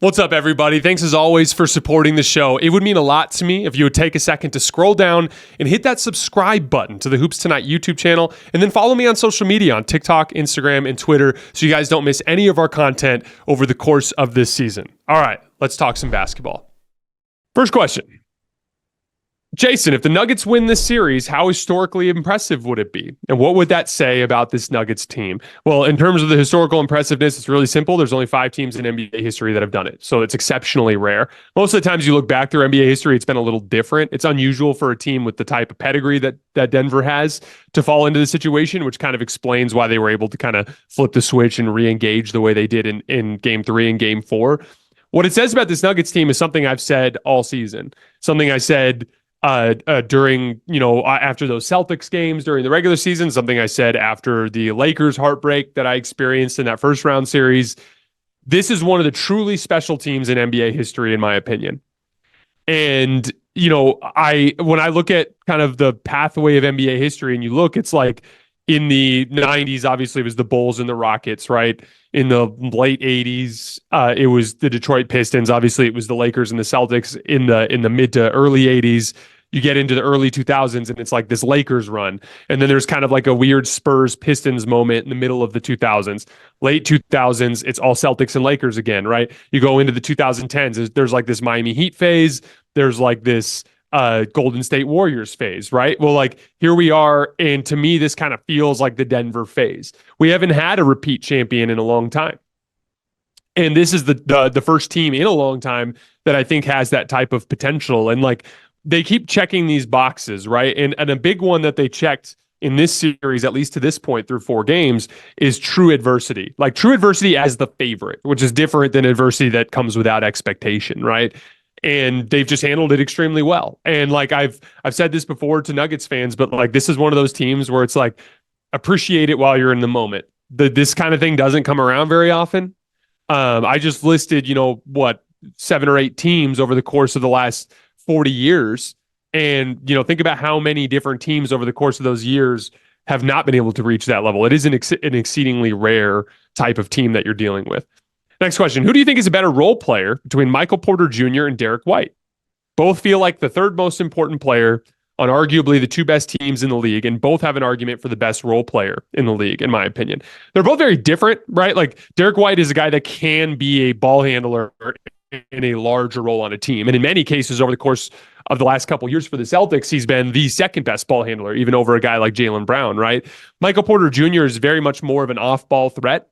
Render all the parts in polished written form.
What's up, everybody? Thanks as always for supporting the show. It would mean a lot to me if you would take a second to scroll down and hit that subscribe button to the Hoops Tonight YouTube channel, and then follow me on social media on TikTok, Instagram, and Twitter so you guys don't miss any of our content over the course of this season. All right, let's talk some basketball. First question. Jason, if the Nuggets win this series, how historically impressive would it be? And what would that say about this Nuggets team? Well, in terms of the historical impressiveness, it's really simple. There's only 5 teams in NBA history that have done it. So it's exceptionally rare. Most of the times you look back through NBA history, it's been a little different. It's unusual for a team with the type of pedigree that Denver has to fall into the situation, which kind of explains why they were able to kind of flip the switch and re-engage the way they did in Game 3 and Game 4. What it says about this Nuggets team is something I've said all season, something I said during, after those Celtics games during the regular season, something I said after the Lakers heartbreak that I experienced in that first round series. This is one of the truly special teams in NBA history, in my opinion. And, when I look at kind of the pathway of NBA history and you look, it's like in the 90s, obviously it was the Bulls and the Rockets, right? In the late 80s, it was the Detroit Pistons. Obviously, it was the Lakers and the Celtics in the mid to early 80s. You get into the early 2000s, and it's like this Lakers run. And then there's kind of like a weird Spurs-Pistons moment in the middle of the 2000s. Late 2000s, it's all Celtics and Lakers again, right? You go into the 2010s, there's like this Miami Heat phase. There's like this Golden State Warriors phase, right? Well, like here we are, and to me, this kind of feels like the Denver phase. We haven't had a repeat champion in a long time. And this is the first team in a long time that I think has that type of potential. And like they keep checking these boxes, right? And a big one that they checked in this series, at least to this point through 4 games, is true adversity. Like true adversity as the favorite, which is different than adversity that comes without expectation, right? And they've just handled it extremely well. And like I've said this before to Nuggets fans, but like this is one of those teams where it's like appreciate it while you're in the moment. This kind of thing doesn't come around very often. I just listed, 7 or 8 teams over the course of the last 40 years. And, think about how many different teams over the course of those years have not been able to reach that level. It is an exceedingly rare type of team that you're dealing with. Next question. Who do you think is a better role player between Michael Porter Jr. and Derrick White? Both feel like the third most important player on arguably the 2 best teams in the league, and both have an argument for the best role player in the league, in my opinion. They're both very different, right? Like Derrick White is a guy that can be a ball handler in a larger role on a team. And in many cases over the course of the last couple of years for the Celtics, he's been the second best ball handler, even over a guy like Jaylen Brown, right? Michael Porter Jr. is very much more of an off-ball threat.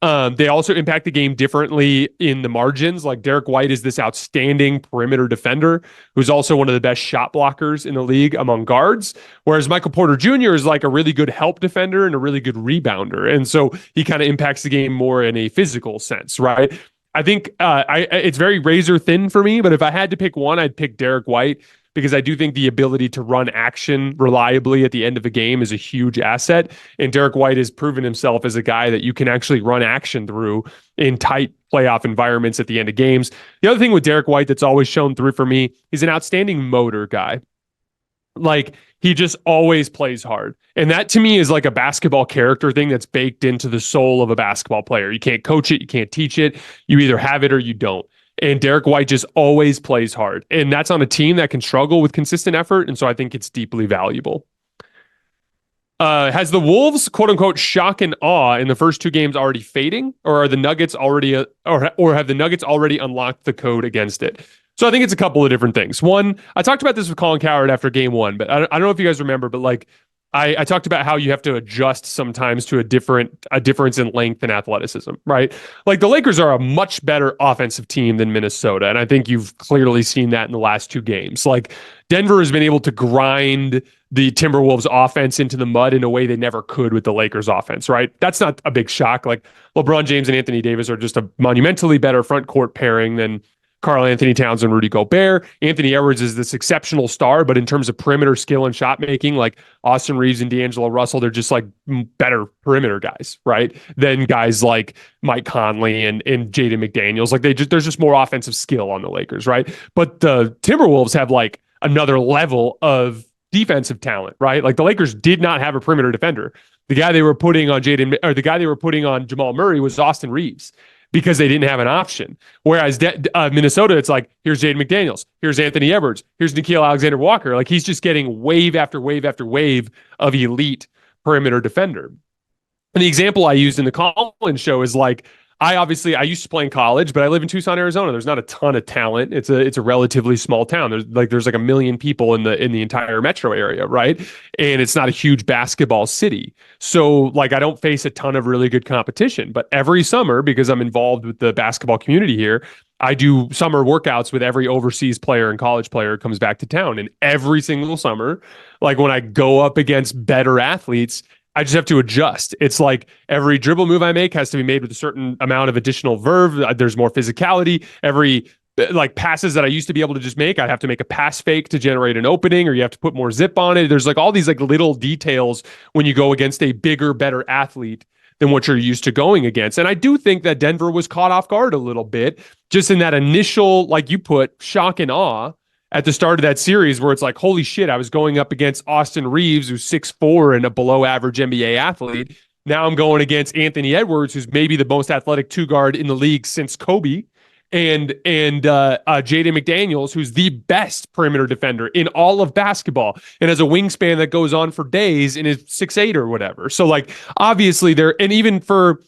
They also impact the game differently in the margins. Like Derrick White is this outstanding perimeter defender who's also one of the best shot blockers in the league among guards, whereas Michael Porter Jr. is like a really good help defender and a really good rebounder. And so he kind of impacts the game more in a physical sense, right? I think it's very razor thin for me, but if I had to pick one, I'd pick Derrick White, because I do think the ability to run action reliably at the end of a game is a huge asset. And Derrick White has proven himself as a guy that you can actually run action through in tight playoff environments at the end of games. The other thing with Derrick White that's always shown through for me, he's an outstanding motor guy. Like he just always plays hard. And that to me is like a basketball character thing that's baked into the soul of a basketball player. You can't coach it. You can't teach it. You either have it or you don't. And Derrick White just always plays hard. And that's on a team that can struggle with consistent effort. And so I think it's deeply valuable. Has the Wolves, quote unquote, shock and awe in the first 2 games already fading? Or are the Nuggets already, or have the Nuggets already unlocked the code against it? So I think it's a couple of different things. One, I talked about this with Colin Cowherd after game 1, but I don't know if you guys remember, but like I talked about how you have to adjust sometimes to a difference in length and athleticism, right? Like the Lakers are a much better offensive team than Minnesota, and I think you've clearly seen that in the last 2 games. Like Denver has been able to grind the Timberwolves offense into the mud in a way they never could with the Lakers offense, right? That's not a big shock. Like LeBron James and Anthony Davis are just a monumentally better front court pairing than Karl Anthony Towns and Rudy Gobert. Anthony Edwards is this exceptional star, but in terms of perimeter skill and shot making, like Austin Reeves and D'Angelo Russell, they're just like better perimeter guys, right? Than guys like Mike Conley and Jaden McDaniels. Like there's just more offensive skill on the Lakers, right? But the Timberwolves have like another level of defensive talent, right? Like the Lakers did not have a perimeter defender. The guy they were putting on Jamal Murray was Austin Reeves. because they didn't have an option. Whereas Minnesota, it's like, here's Jaden McDaniels, here's Anthony Edwards, here's Nickeil Alexander-Walker. Like, he's just getting wave after wave after wave of elite perimeter defender. And the example I used in the Collins show is like, I used to play in college, but I live in Tucson, Arizona. There's not a ton of talent. It's a relatively small town. There's like 1 million people in the entire metro area, right? And it's not a huge basketball city. So like, I don't face a ton of really good competition. But every summer, because I'm involved with the basketball community here, I do summer workouts with every overseas player and college player who comes back to town. And every single summer, like when I go up against better athletes, I just have to adjust. It's like every dribble move I make has to be made with a certain amount of additional verve. There's more physicality. Every like passes that I used to be able to just make, I have to make a pass fake to generate an opening, or you have to put more zip on it. There's like all these like little details when you go against a bigger, better athlete than what you're used to going against. And I do think that Denver was caught off guard a little bit, just in that initial, like you put, shock and awe at the start of that series, where it's like, holy shit, I was going up against Austin Reeves, who's 6'4" and a below average NBA athlete. Now I'm going against Anthony Edwards, who's maybe the most athletic two guard in the league since Kobe, and Jaden McDaniels, who's the best perimeter defender in all of basketball and has a wingspan that goes on for days and is 6'8" or whatever. So like, obviously and even for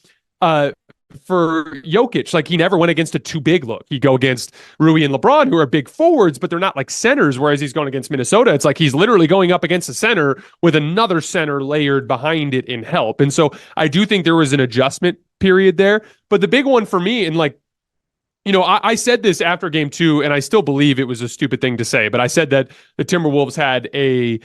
Jokic, like he never went against a too big look. He'd go against Rui and LeBron, who are big forwards, but they're not like centers, whereas he's going against Minnesota. It's like he's literally going up against a center with another center layered behind it in help. And so I do think there was an adjustment period there. But the big one for me, and like, you know, I said this after game 2, and I still believe it was a stupid thing to say, but I said that the Timberwolves had a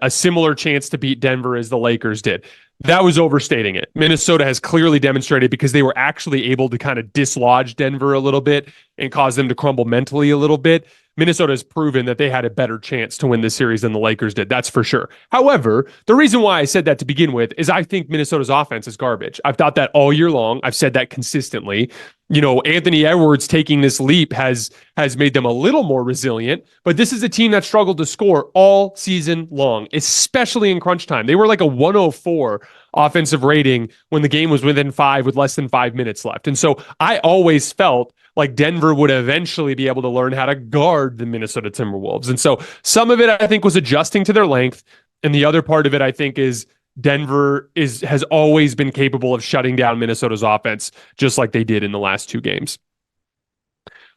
similar chance to beat Denver as the Lakers did. That was overstating it. Minnesota has clearly demonstrated, because they were actually able to kind of dislodge Denver a little bit and cause them to crumble mentally a little bit. Minnesota has proven that they had a better chance to win this series than the Lakers did. That's for sure. However, the reason why I said that to begin with is I think Minnesota's offense is garbage. I've thought that all year long. I've said that consistently. You know, Anthony Edwards taking this leap has made them a little more resilient, but this is a team that struggled to score all season long, especially in crunch time. They were like a 104 offensive rating when the game was within 5 with less than 5 minutes left. And so I always felt like Denver would eventually be able to learn how to guard the Minnesota Timberwolves. And so some of it, I think, was adjusting to their length. And the other part of it, I think, is Denver has always been capable of shutting down Minnesota's offense, just like they did in the last 2 games.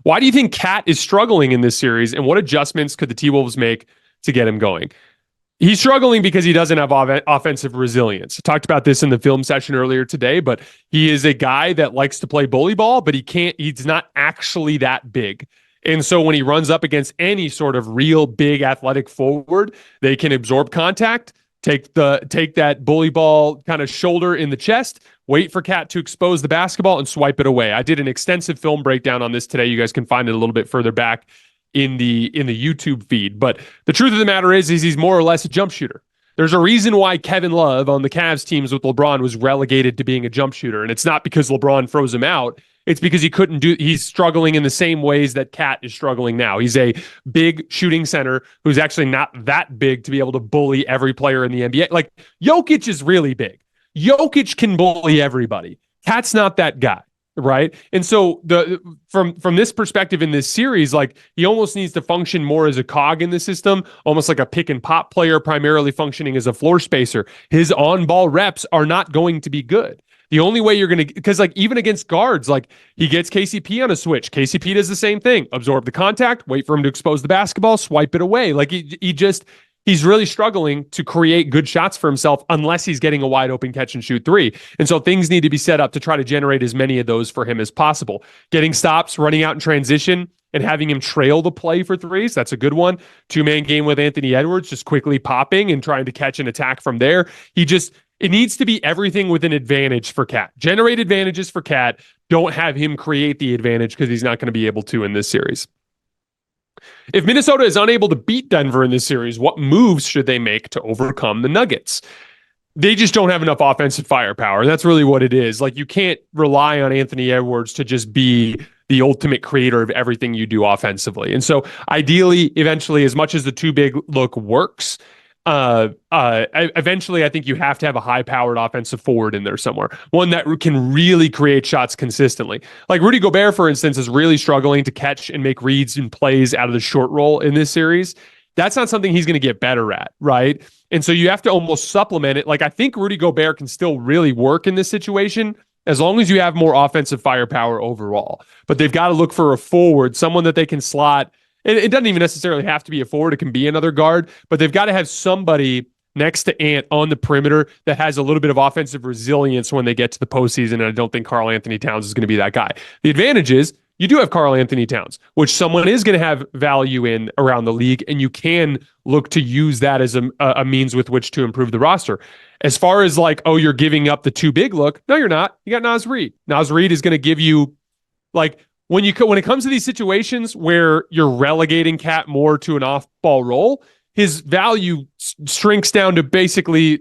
Why do you think Cat is struggling in this series, and what adjustments could the T-Wolves make to get him going? He's struggling because he doesn't have offensive resilience. I talked about this in the film session earlier today, but he is a guy that likes to play bully ball, but he's not actually that big. And so when he runs up against any sort of real big athletic forward, they can absorb contact, take that bully ball kind of shoulder in the chest, wait for Cat to expose the basketball and swipe it away. I did an extensive film breakdown on this today. You guys can find it a little bit further back in the YouTube feed. But the truth of the matter is he's more or less a jump shooter. There's a reason why Kevin Love on the Cavs teams with LeBron was relegated to being a jump shooter. And it's not because LeBron froze him out. It's because he's struggling in the same ways that Cat is struggling now. He's a big shooting center who's actually not that big to be able to bully every player in the NBA. Like, Jokic is really big. Jokic can bully everybody. Cat's not that guy. Right. And so from this perspective in this series, like, he almost needs to function more as a cog in the system, almost like a pick and pop player, primarily functioning as a floor spacer. His on ball reps are not going to be good. The only way you're going to, because like even against guards, like he gets KCP on a switch. KCP does the same thing. Absorb the contact, wait for him to expose the basketball, swipe it away. Like he's really struggling to create good shots for himself unless he's getting a wide open catch and shoot 3. And so things need to be set up to try to generate as many of those for him as possible. Getting stops, running out in transition, and having him trail the play for 3s. That's a good one. 2-man game with Anthony Edwards, just quickly popping and trying to catch an attack from there. It needs to be everything with an advantage for Cat. Generate advantages for Cat. Don't have him create the advantage, because he's not going to be able to in this series. If Minnesota is unable to beat Denver in this series, what moves should they make to overcome the Nuggets? They just don't have enough offensive firepower. That's really what it is. Like, you can't rely on Anthony Edwards to just be the ultimate creator of everything you do offensively. And so ideally, eventually, as much as the too big look works, Eventually, I think you have to have a high-powered offensive forward in there somewhere, one that can really create shots consistently. Like Rudy Gobert, for instance, is really struggling to catch and make reads and plays out of the short roll in this series. That's not something he's going to get better at, right? And so you have to almost supplement it. Like I think Rudy Gobert can still really work in this situation as long as you have more offensive firepower overall. But they've got to look for a forward, someone that they can slot. It doesn't even necessarily have to be a forward. It can be another guard, but they've got to have somebody next to Ant on the perimeter that has a little bit of offensive resilience when they get to the postseason. And I don't think Karl Anthony Towns is going to be that guy. The advantage is you do have Karl Anthony Towns, which someone is going to have value in around the league, and you can look to use that as a means with which to improve the roster. As far as like, oh, you're giving up the too big look. No, you're not. You got Naz Reid. Naz Reid is going to give you like, when it comes to these situations where you're relegating Cat more to an off-ball role, his value shrinks down to basically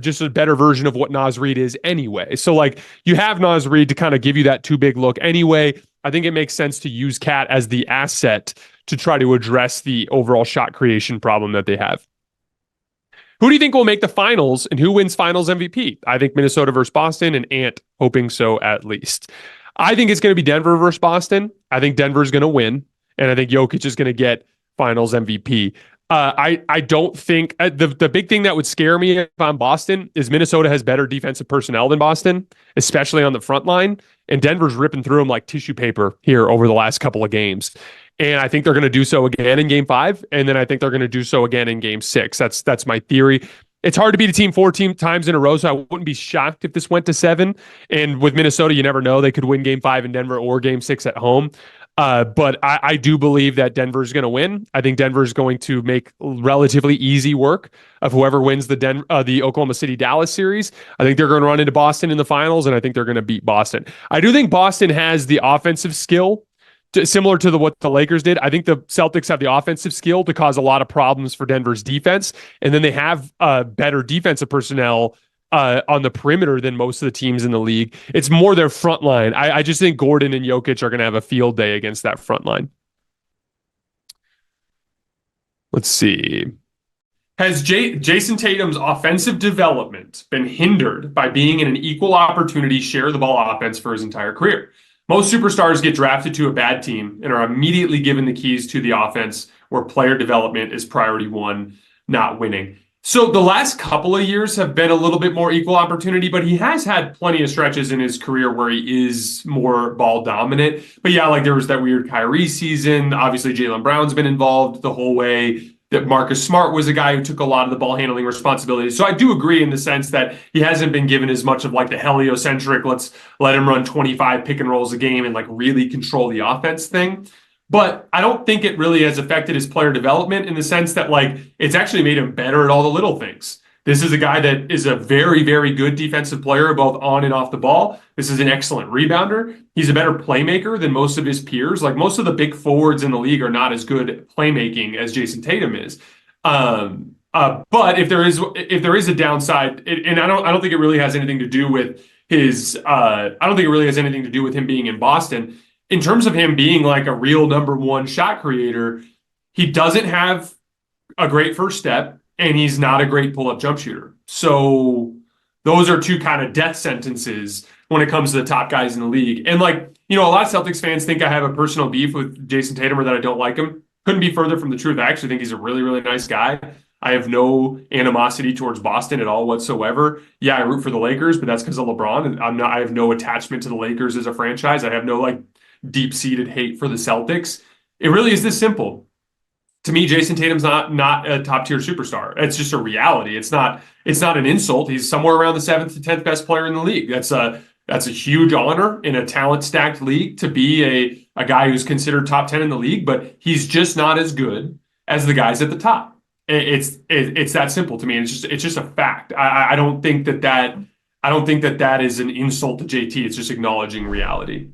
just a better version of what Naz Reid is anyway. So like you have Naz Reid to kind of give you that too big look anyway. I think it makes sense to use Cat as the asset to try to address the overall shot creation problem that they have. Who do you think will make the finals and who wins finals MVP? I think Minnesota versus Boston, and Ant hoping so at least. I think it's going to be Denver versus Boston. I think Denver's going to win, and I think Jokic is going to get finals MVP. I don't think the big thing that would scare me if I'm Boston is Minnesota has better defensive personnel than Boston, especially on the front line, and Denver's ripping through them like tissue paper here over the last couple of games. And I think they're going to do so again in Game 5, and then I think they're going to do so again in Game 6. That's my theory. It's hard to beat a team 14 times in a row, so I wouldn't be shocked if this went to 7. And with Minnesota, you never know. They could win Game 5 in Denver or Game 6 at home. But I do believe that Denver's going to win. I think Denver's going to make relatively easy work of whoever wins the Oklahoma City-Dallas series. I think they're going to run into Boston in the finals, and I think they're going to beat Boston. I do think Boston has the offensive skill similar to what the Lakers did. I think the Celtics have the offensive skill to cause a lot of problems for Denver's defense. And then they have better defensive personnel on the perimeter than most of the teams in the league. It's more their front line. I just think Gordon and Jokic are going to have a field day against that front line. Let's see. Has Jayson Tatum's offensive development been hindered by being in an equal opportunity share the ball offense for his entire career? Most superstars get drafted to a bad team and are immediately given the keys to the offense where player development is priority one, not winning. So the last couple of years have been a little bit more equal opportunity, but he has had plenty of stretches in his career where he is more ball dominant. But yeah, like there was that weird Kyrie season. Obviously, Jaylen Brown's been involved the whole way. That Marcus Smart was a guy who took a lot of the ball handling responsibilities. So I do agree in the sense that he hasn't been given as much of like the heliocentric, let's let him run 25 pick and rolls a game and like really control the offense thing. But I don't think it really has affected his player development in the sense that like it's actually made him better at all the little things. This is a guy that is a very, very good defensive player, both on and off the ball. This is an excellent rebounder. He's a better playmaker than most of his peers. Like most of the big forwards in the league are not as good at playmaking as Jayson Tatum is. But if there is a downside, and I don't think it really has anything to do with his. I don't think it really has anything to do with him being in Boston. In terms of him being like a real number one shot creator, he doesn't have a great first step. And he's not a great pull-up jump shooter. So those are two kind of death sentences when it comes to the top guys in the league. And like, a lot of Celtics fans think I have a personal beef with Jayson Tatum or that I don't like him. Couldn't be further from the truth. I actually think he's a really, really nice guy. I have no animosity towards Boston at all whatsoever. Yeah, I root for the Lakers, but that's because of LeBron. And I have no attachment to the Lakers as a franchise. I have no like deep-seated hate for the Celtics. It really is this simple. To me, Jayson Tatum's not a top-tier superstar. It's just a reality. It's not an insult. He's somewhere around the 7th to 10th best player in the league. That's a huge honor in a talent-stacked league to be a guy who's considered top 10 in the league, but he's just not as good as the guys at the top. It's that simple to me. And it's just a fact. I don't think that is an insult to JT. It's just acknowledging reality.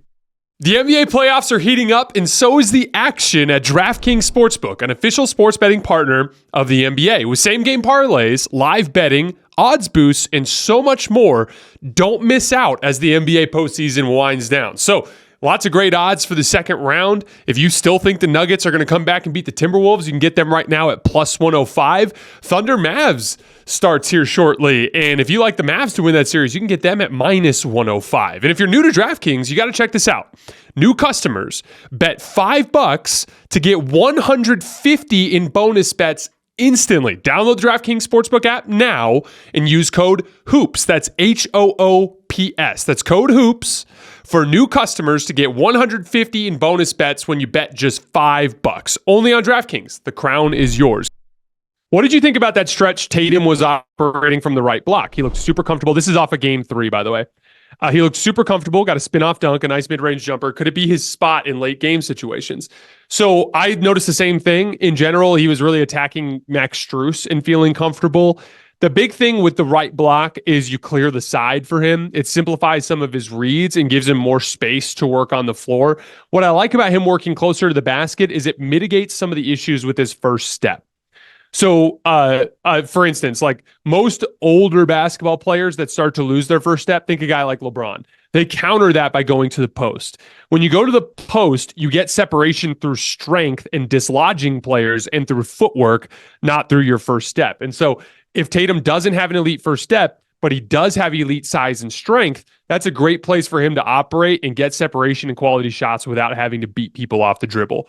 The NBA playoffs are heating up, and so is the action at DraftKings Sportsbook, an official sports betting partner of the NBA. With same-game parlays, live betting, odds boosts, and so much more, don't miss out as the NBA postseason winds down. So Lots of great odds for the second round. If you still think the Nuggets are going to come back and beat the Timberwolves, you can get them right now at plus 105. Thunder Mavs starts here shortly. And if you like the Mavs to win that series, you can get them at minus 105. And if you're new to DraftKings, you got to check this out. New customers bet $5 to get 150 in bonus bets instantly. Download the DraftKings Sportsbook app now and use code HOOPS. That's HOOPS. That's code HOOPS for new customers to get 150 in bonus bets when you bet just $5. Only on DraftKings. The crown is yours. What did you think about that stretch Tatum was operating from the right block? He looked super comfortable. This is off of game 3, by the way. He looked super comfortable, got a spin-off dunk, a nice mid-range jumper. Could it be his spot in late game situations? So I noticed the same thing. In general, he was really attacking Max Strus and feeling comfortable. The big thing with the right block is you clear the side for him. It simplifies some of his reads and gives him more space to work on the floor. What I like about him working closer to the basket is it mitigates some of the issues with his first step. So, for instance, like most older basketball players that start to lose their first step, think a guy like LeBron. They counter that by going to the post. When you go to the post, you get separation through strength and dislodging players and through footwork, not through your first step. And so if Tatum doesn't have an elite first step, but he does have elite size and strength, that's a great place for him to operate and get separation and quality shots without having to beat people off the dribble.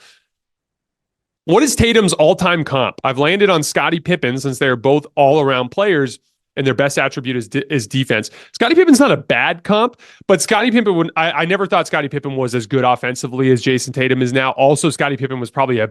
What is Tatum's all-time comp? I've landed on Scottie Pippen since they're both all-around players and their best attribute is defense. Scottie Pippen's not a bad comp, but Scottie Pippen, I never thought Scottie Pippen was as good offensively as Jayson Tatum is now. Also, Scottie Pippen was probably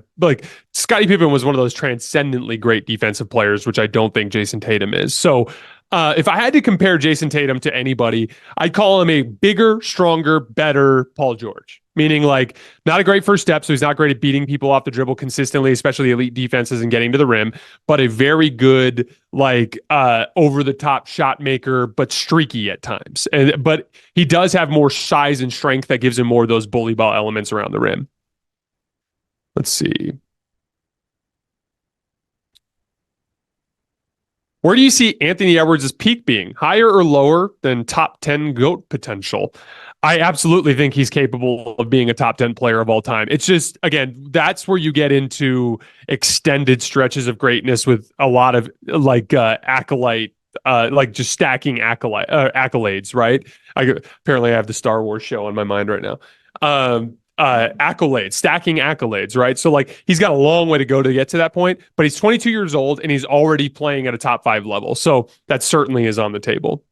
Scottie Pippen was one of those transcendently great defensive players, which I don't think Jayson Tatum is. So if I had to compare Jayson Tatum to anybody, I'd call him a bigger, stronger, better Paul George. Meaning like not a great first step, so he's not great at beating people off the dribble consistently, especially elite defenses and getting to the rim, but a very good over-the-top shot maker, but streaky at times. But he does have more size and strength that gives him more of those bully ball elements around the rim. Let's see. Where do you see Anthony Edwards' peak being? Higher or lower than top 10 GOAT potential? I absolutely think he's capable of being a top 10 player of all time. It's just, again, that's where you get into extended stretches of greatness with a lot of acolyte, just stacking accolades, right? Apparently I have the Star Wars show on my mind right now. Stacking accolades, right? So he's got a long way to go to get to that point, but he's 22 years old and he's already playing at a top 5 level. So that certainly is on the table.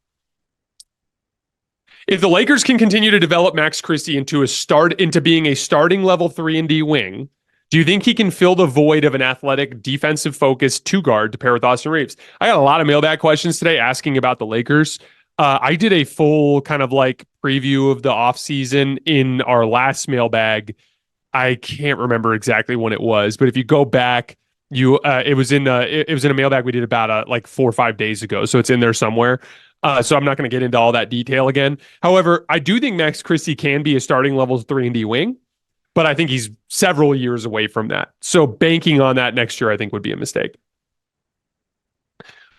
If the Lakers can continue to develop Max Christie into being a starting level 3-and-D wing, do you think he can fill the void of an athletic, defensive-focused 2-guard to pair with Austin Reeves? I got a lot of mailbag questions today asking about the Lakers. I did a full kind of preview of the offseason in our last mailbag. I can't remember exactly when it was, but if you go back, it was in a mailbag we did about 4 or 5 days ago, so it's in there somewhere. So I'm not going to get into all that detail again. However, I do think Max Christie can be a starting level 3-and-D wing, but I think he's several years away from that. So banking on that next year, I think would be a mistake.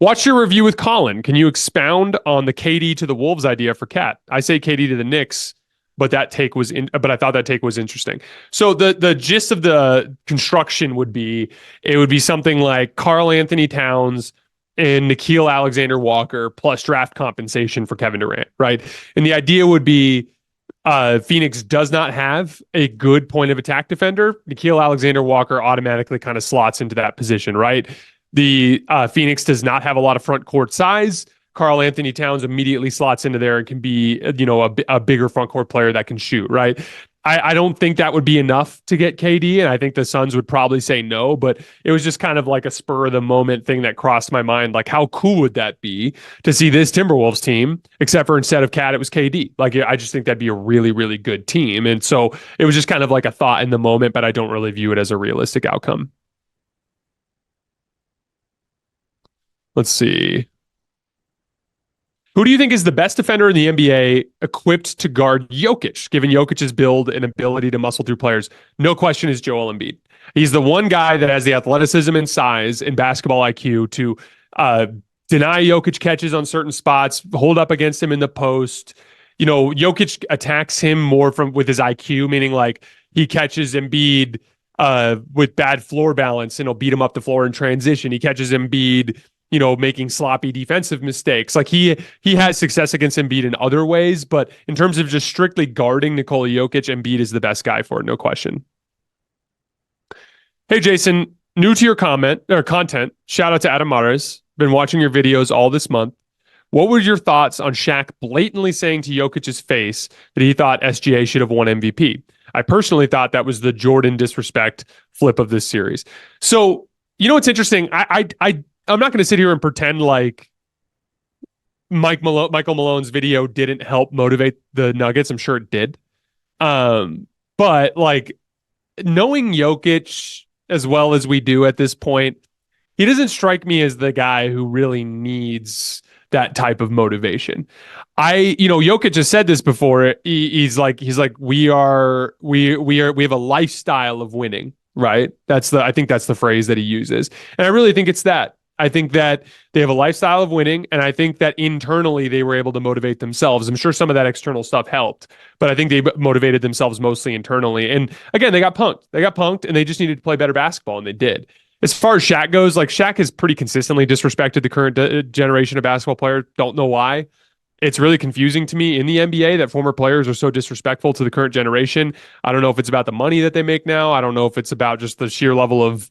Watch your review with Colin. Can you expound on the KD to the Wolves idea for Cat? I say KD to the Knicks, but I thought that take was interesting. So the gist of the construction would be something like Karl Anthony Towns and Nickeil Alexander-Walker plus draft compensation for Kevin Durant, right? And the idea would be Phoenix does not have a good point of attack defender. Nickeil Alexander-Walker automatically kind of slots into that position, right? The Phoenix does not have a lot of front court size. Karl Anthony Towns immediately slots into there and can be, a bigger front court player that can shoot, right? I don't think that would be enough to get KD, and I think the Suns would probably say no, but it was just kind of like a spur of the moment thing that crossed my mind. Like, how cool would that be to see this Timberwolves team, except for instead of Cat, it was KD. I just think that'd be a really, really good team. And so it was just kind of like a thought in the moment, but I don't really view it as a realistic outcome. Let's see. Who do you think is the best defender in the NBA equipped to guard Jokic, given Jokic's build and ability to muscle through players? No question is Joel Embiid. He's the one guy that has the athleticism and size and basketball IQ to deny Jokic catches on certain spots, hold up against him in the post. Jokic attacks him more from with his IQ, meaning like he catches Embiid with bad floor balance and he'll beat him up the floor in transition. He catches Embiid, making sloppy defensive mistakes. Like he has success against Embiid in other ways, but in terms of just strictly guarding Nikola Jokic, Embiid is the best guy for it, no question. Hey, Jason, new to your content. Shout out to Adam Mares. Been watching your videos all this month. What were your thoughts on Shaq blatantly saying to Jokic's face that he thought SGA should have won MVP? I personally thought that was the Jordan disrespect flip of this series. So, what's interesting? I'm not going to sit here and pretend like Michael Malone's video didn't help motivate the Nuggets. I'm sure it did. But like knowing Jokic as well as we do at this point, he doesn't strike me as the guy who really needs that type of motivation. Jokic has said this before. He's like, we have a lifestyle of winning, right? I think that's the phrase that he uses. And I really think it's that. I think that they have a lifestyle of winning, and I think that internally they were able to motivate themselves. I'm sure some of that external stuff helped, but I think they motivated themselves mostly internally. And again, they got punked, and they just needed to play better basketball, and they did. As far as Shaq goes, like Shaq has pretty consistently disrespected the current generation of basketball players. Don't know why. It's really confusing to me in the NBA that former players are so disrespectful to the current generation. I don't know if it's about the money that they make now. I don't know if it's about just the sheer level of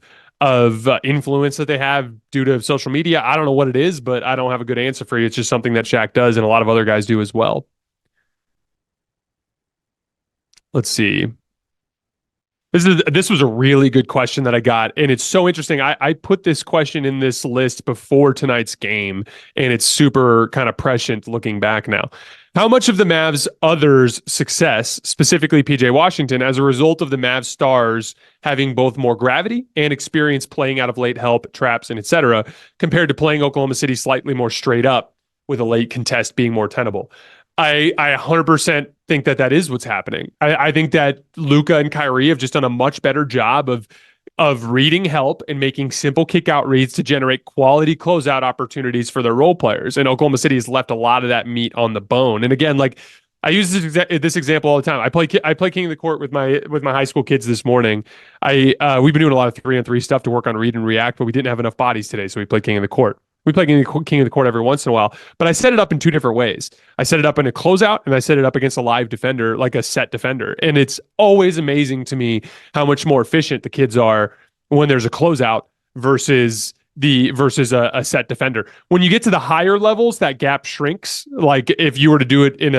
influence that they have due to social media. I don't know what it is, but I don't have a good answer for you. It's just something that Shaq does and a lot of other guys do as well. Let's see. This was a really good question that I got, and it's so interesting. I put this question in this list before tonight's game, and it's super kind of prescient looking back now. How much of the Mavs' others' success, specifically PJ Washington, as a result of the Mavs stars having both more gravity and experience playing out of late help, traps, and etc., compared to playing Oklahoma City slightly more straight up with a late contest being more tenable? I 100% think that is what's happening. I think that Luka and Kyrie have just done a much better job of reading help and making simple kick out reads to generate quality closeout opportunities for their role players. And Oklahoma City has left a lot of that meat on the bone. And again, like I use this example all the time. I play King of the Court with my high school kids this morning. We've been doing a lot of 3-on-3 stuff to work on read and react, but we didn't have enough bodies today, so we played King of the Court. We play King of the Court every once in a while, but I set it up in two different ways. I set it up in a closeout, and I set it up against a live defender, like a set defender. And it's always amazing to me how much more efficient the kids are when there's a closeout versus a set defender. When you get to the higher levels, that gap shrinks. Like if you were to do it in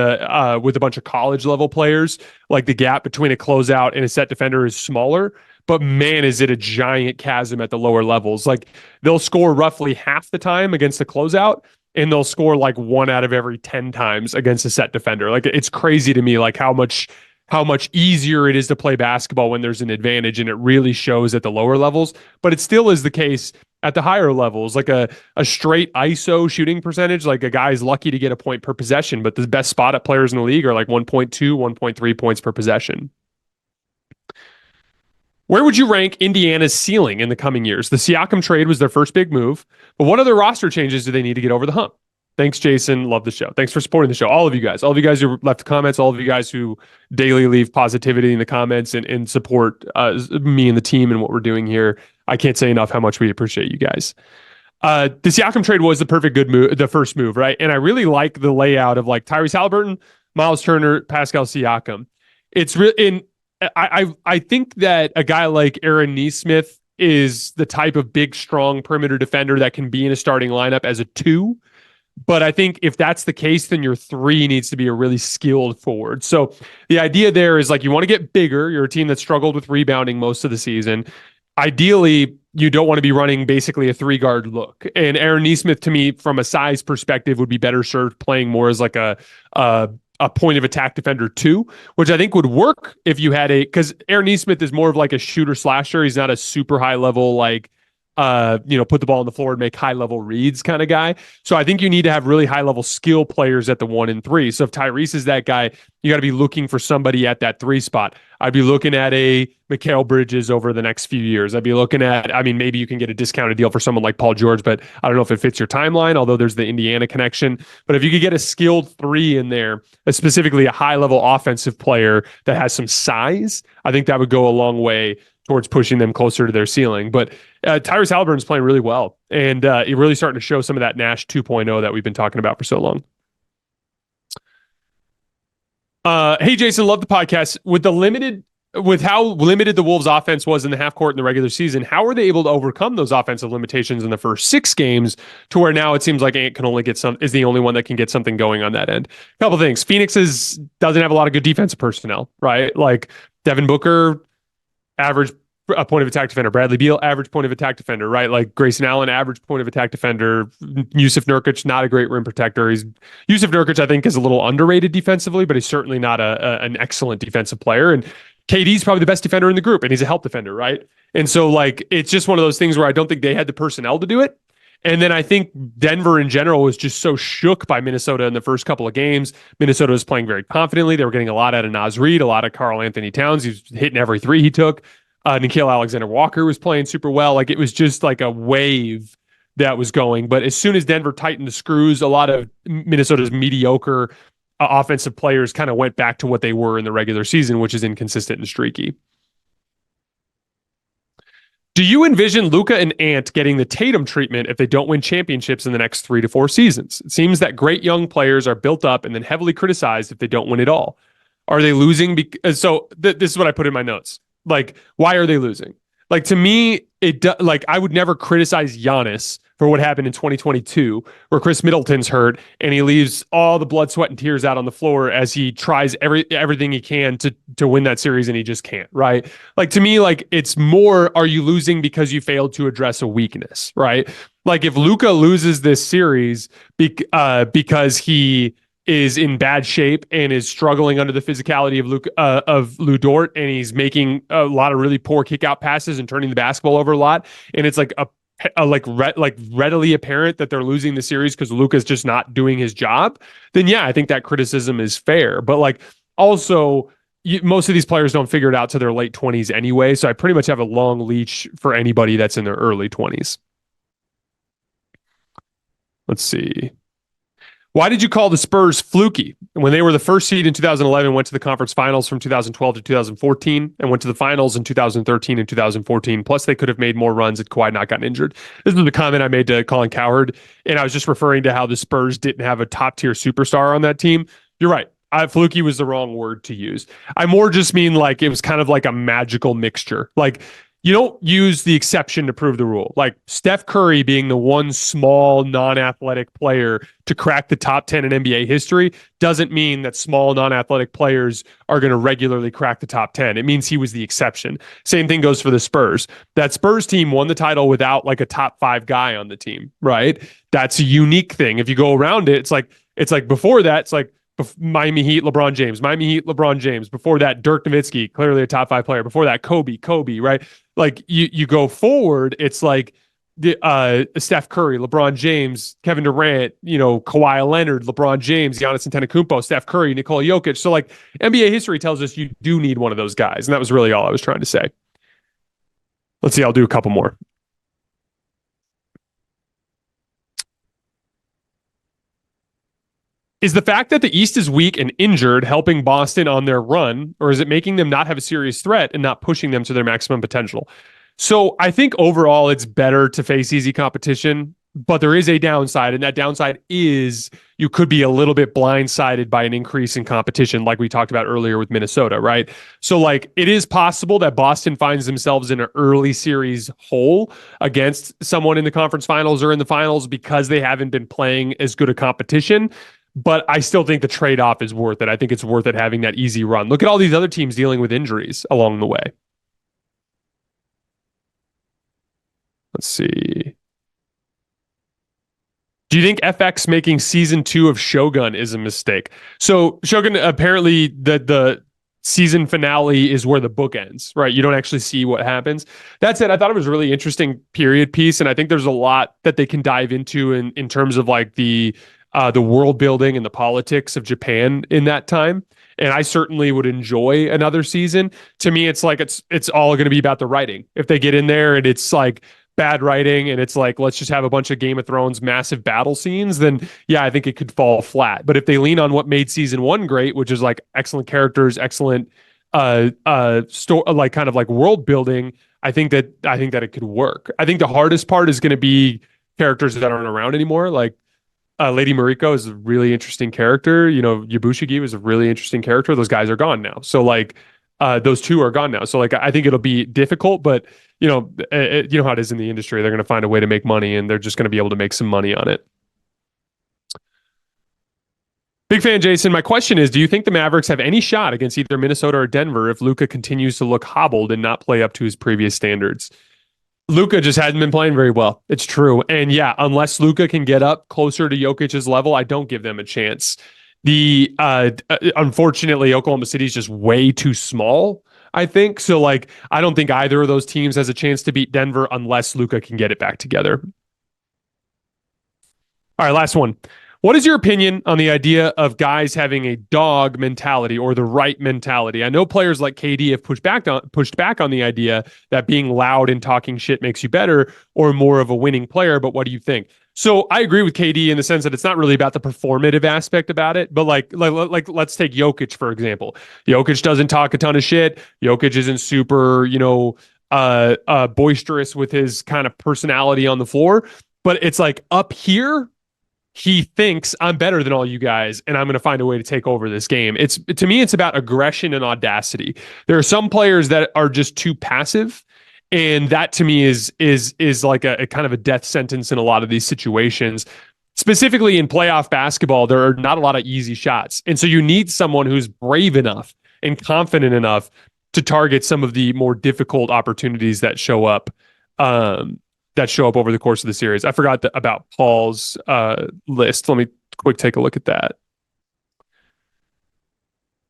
with a bunch of college level players, like the gap between a closeout and a set defender is smaller. But man, is it a giant chasm at the lower levels. Like they'll score roughly half the time against the closeout, and they'll score like 1 out of every 10 times against a set defender. Like it's crazy to me, like how much easier it is to play basketball when there's an advantage, and it really shows at the lower levels. But it still is the case at the higher levels, like a straight ISO shooting percentage, like a guy's lucky to get a point per possession, but the best spot at players in the league are like 1.2, 1.3 points per possession. Where would you rank Indiana's ceiling in the coming years? The Siakam trade was their first big move, but what other roster changes do they need to get over the hump? Thanks, Jason. Love the show. Thanks for supporting the show. All of you guys who left comments, all of you guys who daily leave positivity in the comments and support me and the team and what we're doing here. I can't say enough how much we appreciate you guys. The Siakam trade was the perfect good move, the first move, right? And I really like the layout of like Tyrese Halliburton, Miles Turner, Pascal Siakam. It's really I think that a guy like Aaron Nesmith is the type of big, strong perimeter defender that can be in a starting lineup as a 2. But I think if that's the case, then your 3 needs to be a really skilled forward. So the idea there is like you want to get bigger. You're a team that struggled with rebounding most of the season. Ideally, you don't want to be running basically a 3-guard look. And Aaron Nesmith, to me, from a size perspective, would be better served playing more as like a point of attack defender 2, which I think would work if you had because Aaron Nesmith is more of like a shooter slasher. He's not a super high level, like put the ball on the floor and make high level reads kind of guy. So I think you need to have really high level skill players at the 1 and 3. So if Tyrese is that guy, you got to be looking for somebody at that 3 spot. I'd be looking at a Mikal Bridges over the next few years. I'd be looking at, maybe you can get a discounted deal for someone like Paul George, but I don't know if it fits your timeline, although there's the Indiana connection. But if you could get a skilled 3 in there, specifically a high level offensive player that has some size, I think that would go a long way towards pushing them closer to their ceiling. But Tyrese Halliburton's playing really well, and he's really starting to show some of that Nash 2.0 that we've been talking about for so long. Hey, Jason, love the podcast. With how limited the Wolves offense was in the half court in the regular season, how are they able to overcome those offensive limitations in the first 6 games to where now it seems like Ant can only is the only one that can get something going on that end? A couple things. Phoenix doesn't have a lot of good defensive personnel, right? Like Devin Booker, average point of attack defender. Bradley Beal, average point of attack defender, right? Like Grayson Allen, average point of attack defender. Yusuf Nurkic, not a great rim protector. Yusuf Nurkic, I think, is a little underrated defensively, but he's certainly not an excellent defensive player. And KD's probably the best defender in the group, and he's a help defender, right? And so, it's just one of those things where I don't think they had the personnel to do it. And then I think Denver in general was just so shook by Minnesota in the first couple of games. Minnesota was playing very confidently. They were getting a lot out of Naz Reid, a lot of Karl Anthony Towns. He was hitting every 3 he took. Nickeil Alexander-Walker was playing super well. It was just like a wave that was going. But as soon as Denver tightened the screws, a lot of Minnesota's mediocre offensive players kind of went back to what they were in the regular season, which is inconsistent and streaky. Do you envision Luka and Ant getting the Tatum treatment if they don't win championships in the next 3 to 4 seasons? It seems that great young players are built up and then heavily criticized if they don't win it all. Are they losing? This is what I put in my notes. Why are they losing? To me, I would never criticize Giannis for what happened in 2022, where Chris Middleton's hurt and he leaves all the blood, sweat, and tears out on the floor as he tries everything he can to win that series, and he just can't, right? To me, it's more, are you losing because you failed to address a weakness, right? If Luka loses this series because he is in bad shape and is struggling under the physicality of Lu Dort, and he's making a lot of really poor kick out passes and turning the basketball over a lot, and it's readily apparent that they're losing the series because Luka's just not doing his job, then yeah, I think that criticism is fair. But also, most of these players don't figure it out to their late 20s anyway, so I pretty much have a long leash for anybody that's in their early 20s. Let's see. Why did you call the Spurs fluky when they were the first seed in 2011, went to the conference finals from 2012 to 2014, and went to the finals in 2013 and 2014? Plus, they could have made more runs had Kawhi not gotten injured. This was the comment I made to Colin Cowherd, and I was just referring to how the Spurs didn't have a top-tier superstar on that team. You're right. Fluky was the wrong word to use. I more just mean it was kind of like a magical mixture. You don't use the exception to prove the rule. Steph Curry being the one small, non-athletic player to crack the top 10 in NBA history doesn't mean that small, non-athletic players are going to regularly crack the top 10. It means he was the exception. Same thing goes for the Spurs. That Spurs team won the title without a top 5 guy on the team, right? That's a unique thing. If you go around it, it's like before that, it's Miami Heat, LeBron James. Miami Heat, LeBron James. Before that, Dirk Nowitzki, clearly a top 5 player. Before that, Kobe, right? You go forward, it's Steph Curry, LeBron James, Kevin Durant, Kawhi Leonard, LeBron James, Giannis Antetokounmpo, Steph Curry, Nikola Jokic. So NBA history tells us you do need one of those guys, and that was really all I was trying to say. Let's see, I'll do a couple more. Is the fact that the East is weak and injured helping Boston on their run, or is it making them not have a serious threat and not pushing them to their maximum potential? So I think overall it's better to face easy competition, but there is a downside, and that downside is you could be a little bit blindsided by an increase in competition like we talked about earlier with Minnesota, right? So it is possible that Boston finds themselves in an early series hole against someone in the conference finals or in the finals because they haven't been playing as good a competition. But I still think the trade-off is worth it. I think it's worth it having that easy run. Look at all these other teams dealing with injuries along the way. Let's see. Do you think FX making season 2 of Shogun is a mistake? So Shogun, apparently the season finale is where the book ends, right? You don't actually see what happens. That said, I thought it was a really interesting period piece, and I think there's a lot that they can dive into in terms of like the world building and the politics of Japan in that time. And I certainly would enjoy another season. To me, it's like it's all going to be about the writing. If they get in there and it's like bad writing and it's like, let's just have a bunch of Game of Thrones massive battle scenes, then yeah, I think it could fall flat. But if they lean on what made season one great, which is like excellent characters, excellent like kind of like world building, I think that it could work. I think the hardest part is going to be characters that aren't around anymore. Like Lady Mariko is a really interesting character. You know, Yabushigi was a really interesting character. Those guys are gone now. So like those two are gone now. So like I think it'll be difficult, but you know, you know how it is in the industry. They're going to find a way to make money, and they're just going to be able to make some money on it. Big fan, Jason. My question is, do you think the Mavericks have any shot against either Minnesota or Denver if Luka continues to look hobbled and not play up to his previous standards? Luka just hasn't been playing very well. It's true. And yeah, unless Luka can get up closer to Jokic's level, I don't give them a chance. Unfortunately, Oklahoma City is just way too small, I think. So like, I don't think either of those teams has a chance to beat Denver unless Luka can get it back together. All right, last one. What is your opinion on the idea of guys having a dog mentality or the right mentality? I know players like KD have pushed back on the idea that being loud and talking shit makes you better or more of a winning player, but what do you think? So I agree with KD in the sense that it's not really about the performative aspect about it, but like let's take Jokic, for example. Jokic doesn't talk a ton of shit. Jokic isn't super, boisterous with his kind of personality on the floor, but it's like up here, he thinks I'm better than all you guys, and I'm going to find a way to take over this game. To me, it's about aggression and audacity. There are some players that are just too passive, and that to me is like a kind of a death sentence in a lot of these situations. Specifically in playoff basketball, there are not a lot of easy shots, and so you need someone who's brave enough and confident enough to target some of the more difficult opportunities that show up. Over the course of the series. I forgot about Paul's list. Let me quick take a look at that.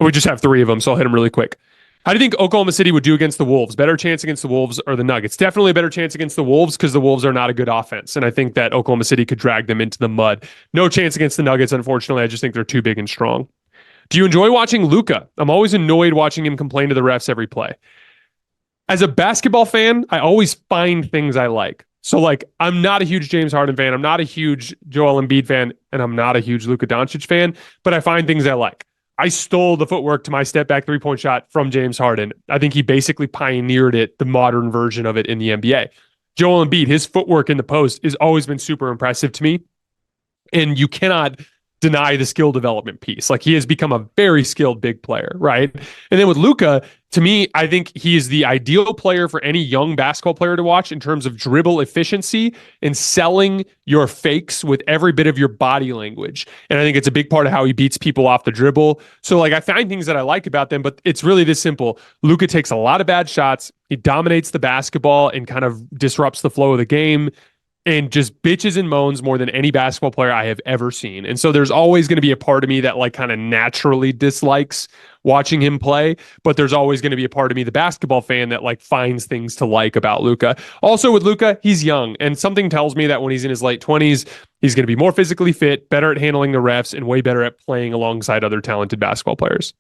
We just have three of them, so I'll hit them really quick. How do you think Oklahoma City would do against the Wolves? Better chance against the Wolves or the Nuggets? Definitely a better chance against the Wolves because the Wolves are not a good offense, and I think that Oklahoma City could drag them into the mud. No chance against the Nuggets, unfortunately. I just think they're too big and strong. Do you enjoy watching Luka? I'm always annoyed watching him complain to the refs every play. As a basketball fan, I always find things I like. So, like, I'm not a huge James Harden fan. I'm not a huge Joel Embiid fan, and I'm not a huge Luka Doncic fan, but I find things I like. I stole the footwork to my step-back three-point shot from James Harden. I think he basically pioneered it, the modern version of it in the NBA. Joel Embiid, his footwork in the post has always been super impressive to me, and you cannot deny the skill development piece. Like, he has become a very skilled big player, right? And then with Luka, to me, I think he is the ideal player for any young basketball player to watch in terms of dribble efficiency and selling your fakes with every bit of your body language. And I think it's a big part of how he beats people off the dribble. So like, I find things that I like about them, but it's really this simple. Luka takes a lot of bad shots. He dominates the basketball and kind of disrupts the flow of the game, and just bitches and moans more than any basketball player I have ever seen. And so there's always going to be a part of me that like kind of naturally dislikes watching him play, but there's always going to be a part of me, the basketball fan, that like finds things to like about Luka. Also with Luka, he's young, and something tells me that when he's in his late 20s, he's going to be more physically fit, better at handling the refs, and way better at playing alongside other talented basketball players.